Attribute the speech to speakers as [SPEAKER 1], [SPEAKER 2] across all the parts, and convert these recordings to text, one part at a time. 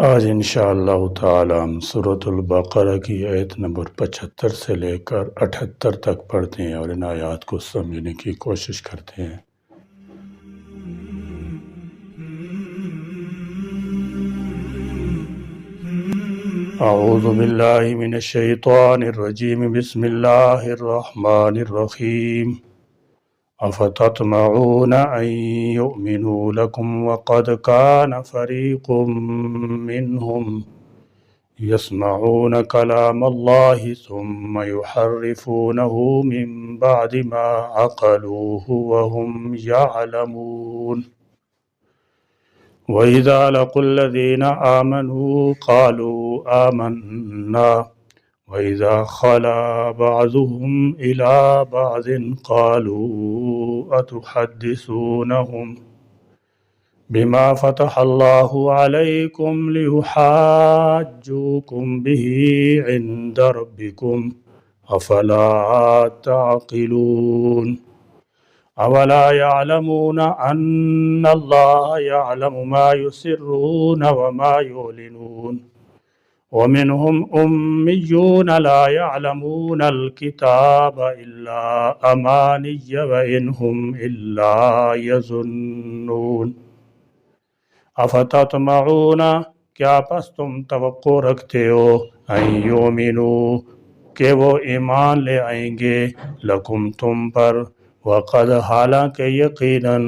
[SPEAKER 1] آج انشاءاللہ تعالی ہم سورۃ البقرہ کی آیت نمبر 75 سے لے کر 78 تک پڑھتے ہیں اور ان آیات کو سمجھنے کی کوشش کرتے ہیں۔ اعوذ باللہ من الشیطان الرجیم، بسم اللہ الرحمن الرحیم۔ افتطمعون ان يؤمنوا لكم وقد كان فريق منهم يسمعون كلام الله ثم يحرفونه من بعد ما عقلوه وهم يعلمون وإذا لقوا الذين آمنوا قالوا آمنا وإذا خلا بعضهم إلى بعض قالوا أتحدثونهم بما فتح الله عليكم ليحاجوكم به عند ربكم أفلا تعقلون أولا يعلمون أن الله يعلم ما يسرون وما يعلنون ومنهم أميون لا يعلمون الكتاب إلا أماني وإن هم إلا يظنون افتطمعون، کیا پس تم توقع رکھتے ہو، ان یؤمنوا، کہ وہ ایمان لے آئیں گے، لکم تم پر، وقد حالانکہ یقیناً،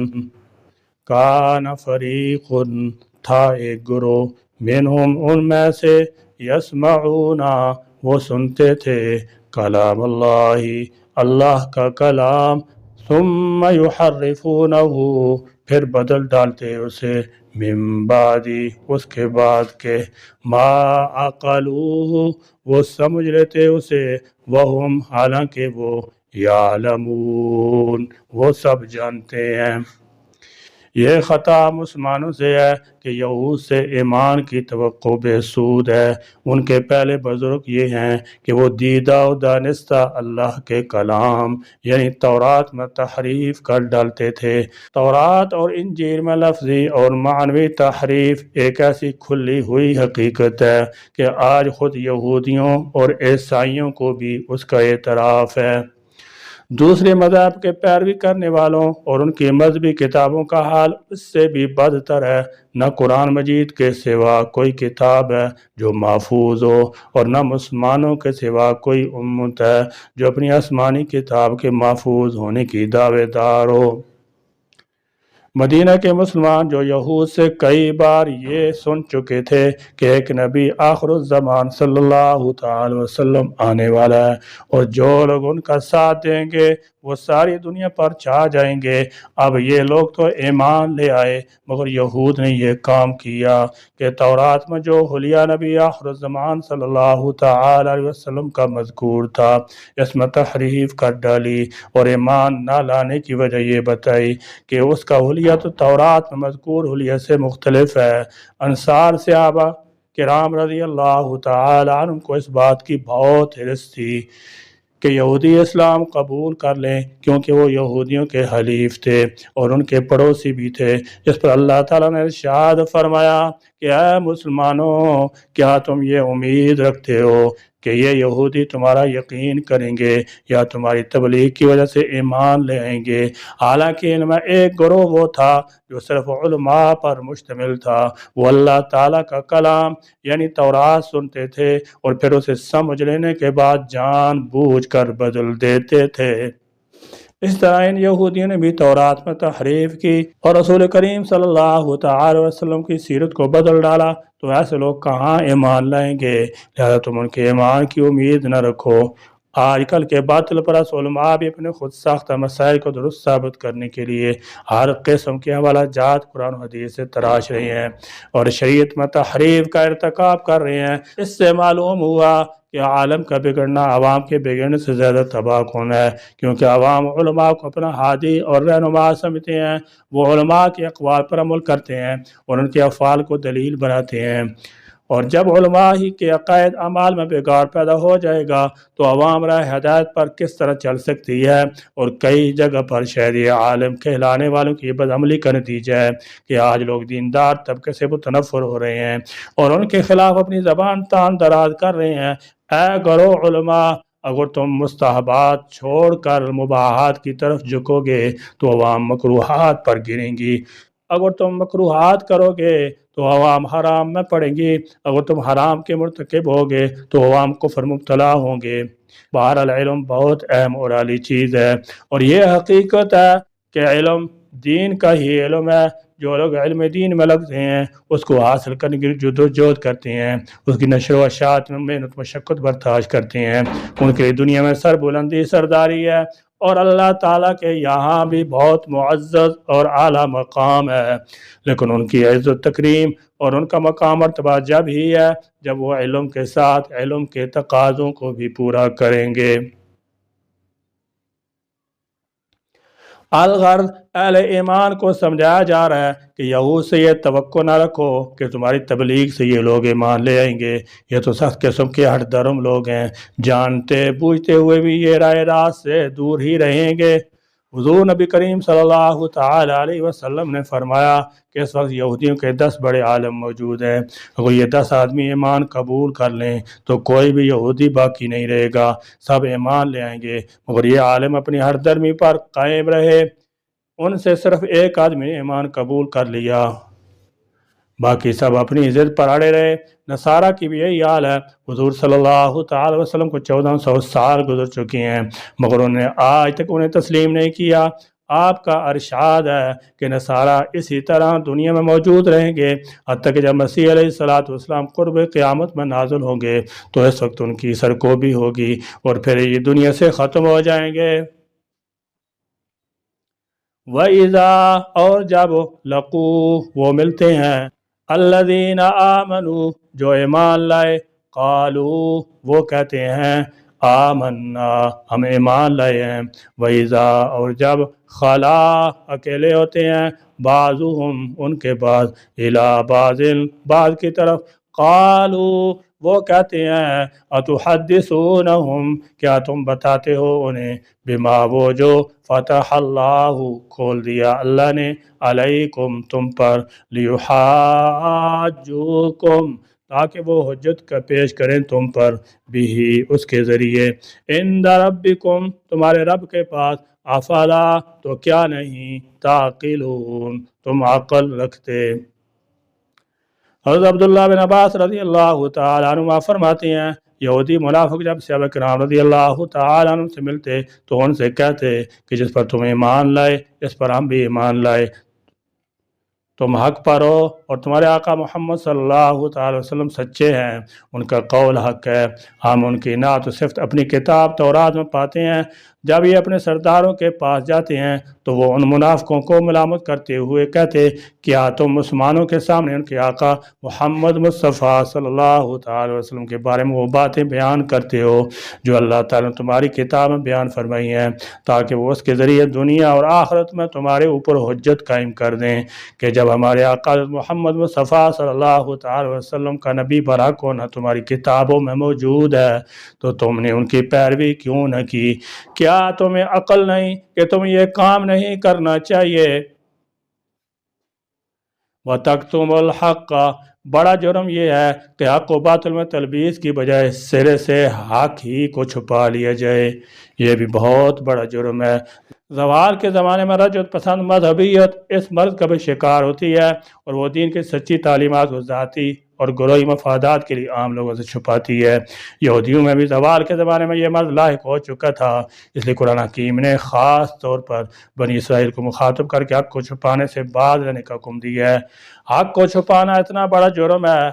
[SPEAKER 1] کان فریق تھا ایک گروہ، منہم ان میں سے، یسمعون وہ سنتے تھے، کلام اللہ اللہ کا کلام، ثم یحرفونہ پھر بدل ڈالتے اسے، من بعدی اس کے بعد کے، ما عقلوہ وہ سمجھ لیتے اسے، وہم حالانکہ وہ، یعلمون وہ سب جانتے ہیں۔ یہ خطا مسلمانوں سے ہے کہ یہود سے ایمان کی توقع بے سود ہے۔ ان کے پہلے بزرگ یہ ہیں کہ وہ دیدہ و دانستہ اللہ کے کلام یعنی تورات میں تحریف کر ڈالتے تھے۔ تورات اور انجیل میں لفظی اور معنوی تحریف ایک ایسی کھلی ہوئی حقیقت ہے کہ آج خود یہودیوں اور عیسائیوں کو بھی اس کا اعتراف ہے۔ دوسرے مذہب کے پیروی کرنے والوں اور ان کی مذہبی کتابوں کا حال اس سے بھی بدتر ہے۔ نہ قرآن مجید کے سوا کوئی کتاب ہے جو محفوظ ہو، اور نہ مسلمانوں کے سوا کوئی امت ہے جو اپنی آسمانی کتاب کے محفوظ ہونے کی دعوے دار ہو۔ مدینہ کے مسلمان جو یہود سے کئی بار یہ سن چکے تھے کہ ایک نبی آخر الزمان صلی اللہ تعالی وسلم آنے والا ہے، اور جو لوگ ان کا ساتھ دیں گے وہ ساری دنیا پر چھا جائیں گے، اب یہ لوگ تو ایمان لے آئے، مگر یہود نے یہ کام کیا کہ تورات میں جو حلیہ نبی آخر الزمان صلی اللہ تعالی علیہ وسلم کا مذکور تھا اس میں تحریف کر ڈالی، اور ایمان نہ لانے کی وجہ یہ بتائی کہ اس کا حلیہ تو تورات میں مذکور حلیہ سے مختلف ہے۔ انصار صحابہ کرام رضی اللہ تعالی عنہ کو اس بات کی بہت حرص تھی کہ یہودی اسلام قبول کر لیں، کیونکہ وہ یہودیوں کے حلیف تھے اور ان کے پڑوسی بھی تھے۔ اس پر اللہ تعالیٰ نے ارشاد فرمایا کہ اے مسلمانوں، کیا تم یہ امید رکھتے ہو کہ یہ یہودی تمہارا یقین کریں گے یا تمہاری تبلیغ کی وجہ سے ایمان لے آئیں گے؟ حالانکہ ان میں ایک گروہ وہ تھا جو صرف علماء پر مشتمل تھا، وہ اللہ تعالیٰ کا کلام یعنی تورات سنتے تھے اور پھر اسے سمجھ لینے کے بعد جان بوجھ کر بدل دیتے تھے۔ اس طرح ان یہودیوں نے بھی تورات میں تحریف کی اور رسول کریم صلی اللہ تعالی وسلم کی سیرت کو بدل ڈالا، تو ایسے لوگ کہاں ایمان لائیں گے؟ لہذا تم ان کے ایمان کی امید نہ رکھو۔ آج کل کے باطل پرست علماء بھی اپنے خود ساختہ مسائل کو درست ثابت کرنے کے لیے ہر قسم کے حوالہ جات قرآن و حدیث سے تراش رہے ہیں اور شریعت میں تحریف کا ارتکاب کر رہے ہیں۔ اس سے معلوم ہوا کہ عالم کا بگڑنا عوام کے بگڑنے سے زیادہ تباہ کن ہے، کیونکہ عوام علماء کو اپنا ہادی اور رہنما سمجھتے ہیں، وہ علماء کے اقوال پر عمل کرتے ہیں اور ان کے افعال کو دلیل بناتے ہیں۔ اور جب علماء ہی کے عقائد اعمال میں بگاڑ پیدا ہو جائے گا تو عوام راہ ہدایت پر کس طرح چل سکتی ہے؟ اور کئی جگہ پر شہری عالم کہلانے والوں کی بد عملی کا نتیجہ ہے کہ آج لوگ دیندار طبقے سے متنفر ہو رہے ہیں اور ان کے خلاف اپنی زبان تان دراز کر رہے ہیں۔ اے گرو علماء، اگر تم مستحبات چھوڑ کر مباحات کی طرف جھکو گے تو عوام مکروہات پر گریں گی، اگر تم مکروہات کرو گے تو عوام حرام میں پڑیں گی، اگر تم حرام کے مرتکب ہوگے تو عوام کفر مبتلا ہوں گے۔ بہرحال علم بہت اہم اور عالی چیز ہے، اور یہ حقیقت ہے کہ علم دین کا ہی علم ہے۔ جو لوگ علم دین میں لگتے ہیں اس کو حاصل کرنے کی جدوجہد کرتے ہیں، اس کی نشر و اشاعت میں محنت مشقت برداشت کرتے ہیں، ان کے دنیا میں سر بلندی سرداری ہے، اور اللہ تعالیٰ کے یہاں بھی بہت معزز اور اعلیٰ مقام ہے۔ لیکن ان کی عزت تکریم اور ان کا مقام مرتبہ جب ہی ہے جب وہ علم کے ساتھ علم کے تقاضوں کو بھی پورا کریں گے۔ الغرض اہل ایمان کو سمجھایا جا رہا ہے کہ یہود سے یہ توقع نہ رکھو کہ تمہاری تبلیغ سے یہ لوگ ایمان لے آئیں گے، یہ تو سخت قسم کے ہٹ درم لوگ ہیں، جانتے بوجھتے ہوئے بھی یہ راہ راست سے دور ہی رہیں گے۔ حضور نبی کریم صلی اللہ تعالی علیہ وسلم نے فرمایا کہ اس وقت یہودیوں کے 10 بڑے عالم موجود ہیں، اگر یہ 10 آدمی ایمان قبول کر لیں تو کوئی بھی یہودی باقی نہیں رہے گا، سب ایمان لے آئیں گے، مگر یہ عالم اپنی ہر درمی پر قائم رہے۔ ان سے صرف ایک آدمی نے ایمان قبول کر لیا، باقی سب اپنی ضد پر اڑے رہے۔ نصارہ کی بھی یہی حال ہے۔ حضور صلی اللہ تعالی وسلم کو 1400 سال گزر چکی ہیں مگر انہوں نے آج تک انہیں تسلیم نہیں کیا۔ آپ کا ارشاد ہے کہ نصارہ اسی طرح دنیا میں موجود رہیں گے حتیٰ کہ جب مسیح علیہ الصلوۃ والسلام قرب قیامت میں نازل ہوں گے تو اس وقت ان کی سرکوبی ہوگی اور پھر یہ دنیا سے ختم ہو جائیں گے۔ وَإِذَا اور جب لَقُوا وہ ملتے ہیں، الَّذِينَ آمَنُوا جو ایمان لائے، قالوا وہ کہتے ہیں آمنا ہم ایمان لائے ہیں، وَإِذَا اور جب خلا اکیلے ہوتے ہیں، بعضهم ان کے بعض الی بعض بعض کی طرف، قالوا وہ کہتے ہیں اتحدثونہم کیا تم بتاتے ہو انہیں بما وہ جو فتح اللہ کھول دیا اللہ نے علیکم تم پر لیحاجوکم تاکہ وہ حجت کا پیش کریں تم پر بھی اس کے ذریعے عند ربکم تمہارے رب کے پاس افلا تو کیا نہیں تعقلون تم عقل رکھتے۔ حضرت عبداللہ بن عباس رضی اللہ تعالیٰ عنہ فرماتے ہیں یہودی منافق جب صحابہ کرام رضی اللہ تعالیٰ عنہ سے ملتے تو ان سے کہتے کہ جس پر تم ایمان لائے اس پر ہم بھی ایمان لائے، تم حق پر ہو اور تمہارے آقا محمد صلی اللہ تعالی وسلم سچے ہیں، ان کا قول حق ہے، ہم ان کی نعت و صفت اپنی کتاب تورات میں پاتے ہیں۔ جب یہ اپنے سرداروں کے پاس جاتے ہیں تو وہ ان منافقوں کو ملامت کرتے ہوئے کہتے کیا تم مسلمانوں کے سامنے ان کے آقا محمد مصطفیٰ صلی اللہ تعالی وسلم کے بارے میں وہ باتیں بیان کرتے ہو جو اللہ تعالیٰ نے تمہاری کتاب میں بیان فرمائی ہیں تاکہ وہ اس کے ذریعے دنیا اور آخرت میں تمہارے اوپر حجت قائم کر دیں کہ جب ہمارے آقا محمد مصطفیٰ صلی اللہ تعالی وسلم کا نبی برحق ہونا تمہاری کتابوں میں موجود ہے تو تم نے ان کی پیروی کیوں نہ کی؟ کیا تمہیں عقل نہیں کہ تمہیں یہ کام نہیں کرنا چاہیے؟ وَتَكْتُمُ الْحَقَّ بڑا جرم یہ ہے کہ حق و باطل میں تلبیس کی بجائے سرے سے حق ہی کو چھپا لیا جائے، یہ بھی بہت بڑا جرم ہے۔ زوال کے زمانے میں رجعت پسند مذہبیت اس مرض کا بھی شکار ہوتی ہے اور وہ دین کی سچی تعلیمات کو ذاتی اور گروہی مفادات کے لیے عام لوگوں سے چھپاتی ہے۔ یہودیوں میں بھی زوال کے زمانے میں یہ مرض لاحق ہو چکا تھا، اس لیے قرآن حکیم نے خاص طور پر بنی اسرائیل کو مخاطب کر کے حق کو چھپانے سے باز رہنے کا حکم دیا ہے۔ حق کو چھپانا اتنا بڑا جرم ہے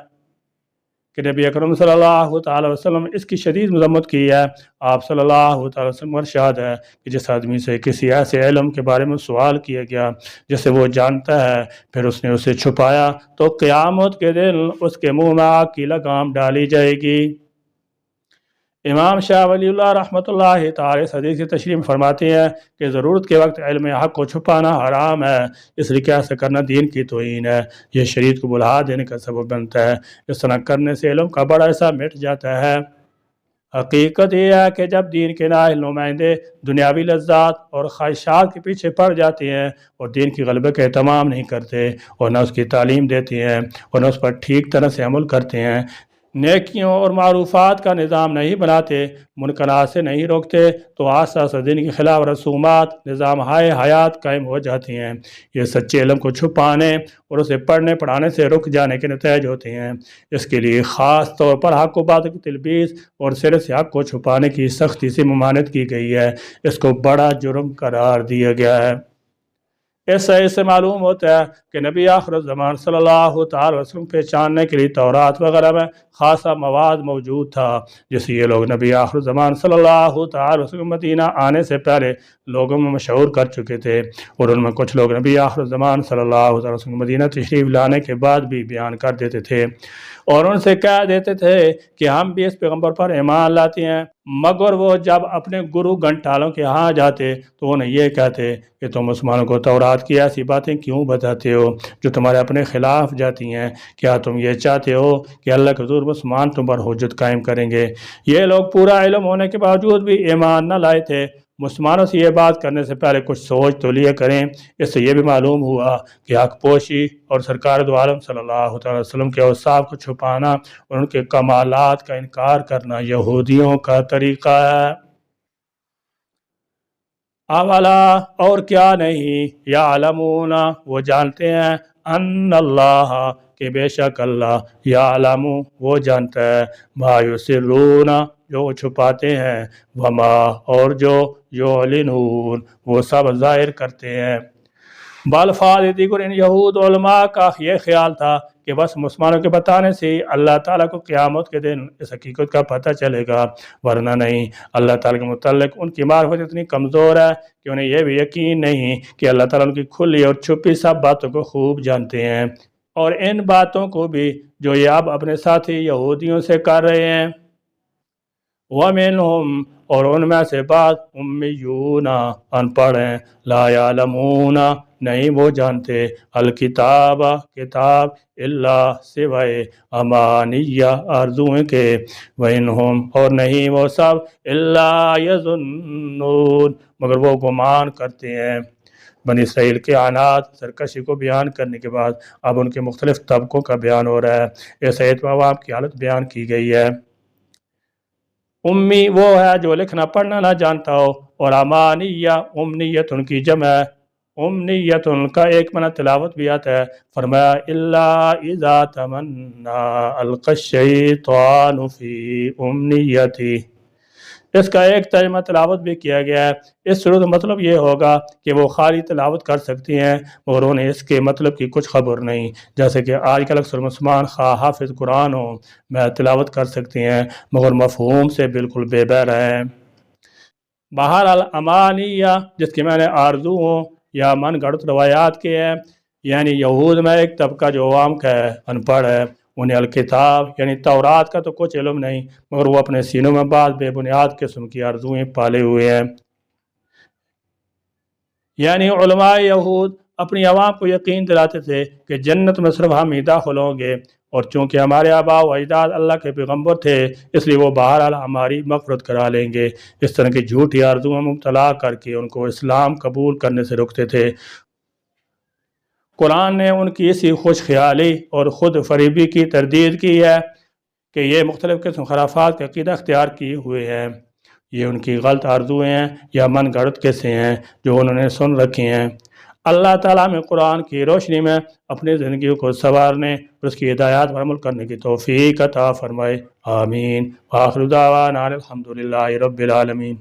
[SPEAKER 1] کہ نبی اکرم صلی اللہ تعالی وسلم اس کی شدید مذمت کی ہے۔ آپ صلی اللہ تعالی وسلم ارشاد ہے کہ جس آدمی سے کسی ایسے علم کے بارے میں سوال کیا گیا جسے وہ جانتا ہے پھر اس نے اسے چھپایا تو قیامت کے دن اس کے منہ میں آگ کی لگام ڈالی جائے گی۔ امام شاہ ولی اللہ رحمۃ اللہ تعالی اس حدیث کی تشریح فرماتے ہیں کہ ضرورت کے وقت علم حق کو چھپانا حرام ہے، اس لیے کہ ایسا کرنا دین کی توہین ہے، یہ شریعت کو بلہا دینے کا سبب بنتا ہے، اس طرح کرنے سے علم کا بڑا حصہ مٹ جاتا ہے۔ حقیقت یہ ہے کہ جب دین کے نااہل نمائندے دنیاوی لذات اور خواہشات کے پیچھے پڑ جاتے ہیں اور دین کی غلبے کا اہتمام نہیں کرتے اور نہ اس کی تعلیم دیتے ہیں اور نہ اس پر ٹھیک طرح سے عمل کرتے ہیں، نیکیوں اور معروفات کا نظام نہیں بناتے، منکرات سے نہیں روکتے، تو آہستہ آہستہ دین کے خلاف رسومات نظام ہائے حیات قائم ہو جاتی ہیں۔ یہ سچے علم کو چھپانے اور اسے پڑھنے پڑھانے سے رک جانے کے نتائج ہوتے ہیں۔ اس کے لیے خاص طور پر حق و باطل کی تلبیس اور سر سے حق کو چھپانے کی سختی سے ممانعت کی گئی ہے، اس کو بڑا جرم قرار دیا گیا ہے۔ اس سے معلوم ہوتا ہے کہ نبی آخر الزمان صلی اللہ تعالی وسلم پہچاننے کے لیے تورات وغیرہ میں خاصا مواد موجود تھا، جسے یہ لوگ نبی آخر الزمان صلی اللہ تعالی وسلم مدینہ آنے سے پہلے لوگوں میں مشہور کر چکے تھے، اور ان میں کچھ لوگ نبی آخر الزمان صلی اللہ تعالی وسلم مدینہ تشریف لانے کے بعد بھی بیان کر دیتے تھے اور ان سے کہہ دیتے تھے کہ ہم بھی اس پیغمبر پر ایمان لاتے ہیں، مگر وہ جب اپنے گرو گھنٹالوں کے ہاں جاتے تو انہیں یہ کہتے کہ تم مسلمانوں کو تورات کی ایسی باتیں کیوں بتاتے ہو جو تمہارے اپنے خلاف جاتی ہیں؟ کیا تم یہ چاہتے ہو کہ اللہ کے حضور مسلمان تم پر حجت قائم کریں گے؟ یہ لوگ پورا علم ہونے کے باوجود بھی ایمان نہ لائے تھے۔ مسلمانوں سے یہ بات کرنے سے پہلے کچھ سوچ تو لیا کریں۔ اس سے یہ بھی معلوم ہوا کہ حق پوشی اور سرکار دو عالم صلی اللہ علیہ وسلم کے اوصاف کو چھپانا اور ان کے کمالات کا انکار کرنا یہودیوں کا طریقہ ہے۔ اولا اور کیا نہیں، یعلمون وہ جانتے ہیں، ان اللہ کہ بے شک اللہ، یعلم وہ جانتا ہے، ما یسرون جو وہ چھپاتے ہیں، وما اور جو یعلنون وہ سب ظاہر کرتے ہیں۔ بالفاظ دیگر ان یہود علماء کا یہ خیال تھا کہ بس مسلمانوں کے بتانے سے اللہ تعالیٰ کو قیامت کے دن اس حقیقت کا پتہ چلے گا، ورنہ نہیں۔ اللہ تعالیٰ کے متعلق ان کی معرفت اتنی کمزور ہے کہ انہیں یہ بھی یقین نہیں کہ اللہ تعالیٰ ان کی کھلی اور چھپی سب باتوں کو خوب جانتے ہیں، اور ان باتوں کو بھی جو یہ اب اپنے ساتھی یہودیوں سے کر رہے ہیں۔ وَمِنْهُمْ اور ان میں سے بعض امیون ان پڑھ ہیں، لا یعلمون نہیں وہ جانتے، الکتاب کتاب الا سوائے امانیہ آرزوئیں کے، وَإِنْهُمْ اور نہیں وہ سب الا یظنون مگر وہ گمان کرتے ہیں۔ بنی اسرائیل کے عناد سرکشی کو بیان کرنے کے بعد اب ان کے مختلف طبقوں کا بیان ہو رہا ہے۔ اس آیت میں عوام کی حالت بیان کی گئی ہے۔ امی وہ ہے جو لکھنا پڑھنا نہ جانتا ہو، اور امانیہ امنیت ان کی جمع ہے۔ امنیت ان کا ایک معنی تلاوت بھی آتا ہے، فرمایا الا اذا تمنا القى الشیطان فی امنیتی۔ اس کا ایک ترجمہ تلاوت بھی کیا گیا ہے۔ اس صورت میں مطلب یہ ہوگا کہ وہ خالی تلاوت کر سکتی ہیں مگر انہیں اس کے مطلب کی کچھ خبر نہیں، جیسے کہ آج کل اکثر مسلمان خواہ حافظ قرآن ہو میں تلاوت کر سکتی ہیں مگر مفہوم سے بالکل بے بہرہ ہیں۔ بہرحال امانیہ جس کے معنی آرزو ہوں یا من گھڑت روایات کے ہیں، یعنی یہود میں ایک طبقہ جو عوام کا ہے، ان پڑھ ہے، انہیں الکتاب یعنی تورات کا تو کچھ علم نہیں مگر وہ اپنے سینوں میں بعض بے بنیاد قسم کی آرزوئیں پالے ہوئے ہیں۔ یعنی علماء یہود اپنی عوام کو یقین دلاتے تھے کہ جنت میں صرف ہم ہی داخل ہوں گے، اور چونکہ ہمارے آباء و اجداد اللہ کے پیغمبر تھے اس لیے وہ بہرحال ہماری مغفرت کرا لیں گے۔ اس طرح کی جھوٹی آرزوؤں میں مبتلا کر کے ان کو اسلام قبول کرنے سے روکتے تھے۔ قرآن نے ان کی اسی خوش خیالی اور خود فریبی کی تردید کی ہے کہ یہ مختلف قسم خرافات کا عقیدہ اختیار کیے ہوئے ہیں۔ یہ ان کی غلط آرزویں ہیں یا من گھڑت قصے ہیں جو انہوں نے سن رکھے ہیں۔ اللہ تعالیٰ میں قرآن کی روشنی میں اپنی زندگی کو سنوارنے اور اس کی ہدایات پر عمل کرنے کی توفیق عطا فرمائے، آمین۔ وآخر دعوانا الحمدللہ رب العالمین۔